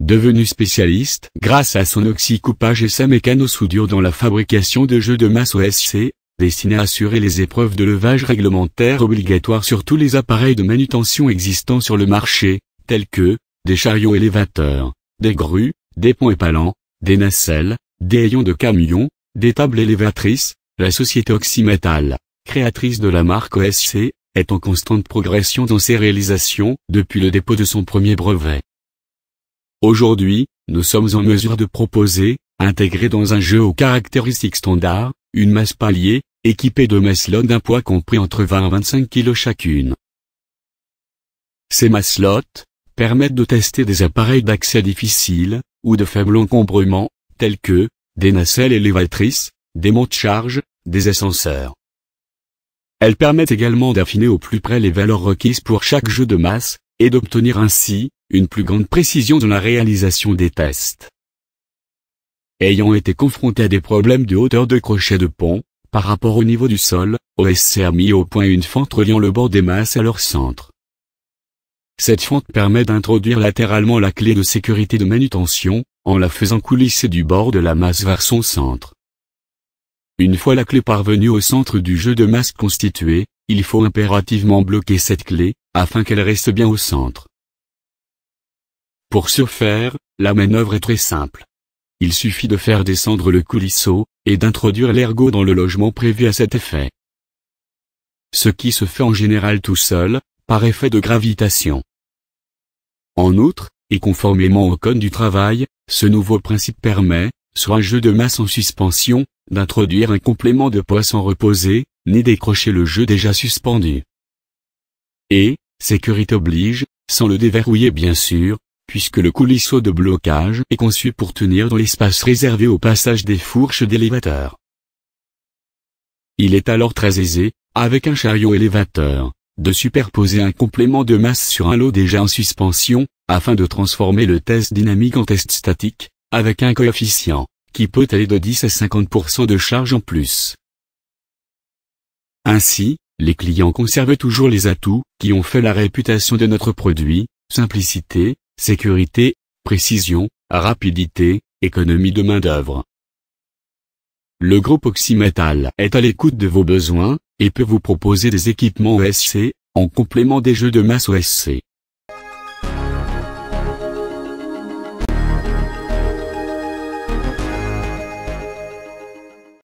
devenu spécialiste grâce à son oxycoupage et sa mécano-soudure dans la fabrication de jeux de masse OSC, destiné à assurer les épreuves de levage réglementaires obligatoires sur tous les appareils de manutention existants sur le marché, tels que des chariots élévateurs, des grues, des ponts épalants, des nacelles, des haillons de camions, des tables élévatrices. La société Oxymetal, créatrice de la marque OSC, est en constante progression dans ses réalisations depuis le dépôt de son premier brevet. Aujourd'hui, nous sommes en mesure de proposer, intégré dans un jeu aux caractéristiques standards, une masse palier, équipée de mass-slots d'un poids compris entre 20 et 25 kg chacune. Ces mass-slots permettent de tester des appareils d'accès difficile, ou de faible encombrement, tels que des nacelles élévatrices, des monte-charges, des ascenseurs. Elles permettent également d'affiner au plus près les valeurs requises pour chaque jeu de masse, et d'obtenir ainsi, une plus grande précision dans la réalisation des tests. Ayant été confronté à des problèmes de hauteur de crochet de pont, par rapport au niveau du sol, OSC a mis au point une fente reliant le bord des masses à leur centre. Cette fente permet d'introduire latéralement la clé de sécurité de manutention, en la faisant coulisser du bord de la masse vers son centre. Une fois la clé parvenue au centre du jeu de masse constitué, il faut impérativement bloquer cette clé, afin qu'elle reste bien au centre. Pour ce faire, la manœuvre est très simple. Il suffit de faire descendre le coulisseau, et d'introduire l'ergot dans le logement prévu à cet effet. Ce qui se fait en général tout seul, par effet de gravitation. En outre, et conformément au code du travail, ce nouveau principe permet, sur un jeu de masse en suspension, d'introduire un complément de poids sans reposer, ni décrocher le jeu déjà suspendu. Et, sécurité oblige, sans le déverrouiller bien sûr, puisque le coulisseau de blocage est conçu pour tenir dans l'espace réservé au passage des fourches d'élévateur. Il est alors très aisé, avec un chariot élévateur, de superposer un complément de masse sur un lot déjà en suspension, afin de transformer le test dynamique en test statique, avec un coefficient, qui peut aller de 10 à 50% de charge en plus. Ainsi, les clients conservent toujours les atouts qui ont fait la réputation de notre produit: simplicité, sécurité, précision, rapidité, économie de main-d'œuvre. Le groupe Oxymetal est à l'écoute de vos besoins, et peut vous proposer des équipements OSC, en complément des jeux de masse OSC.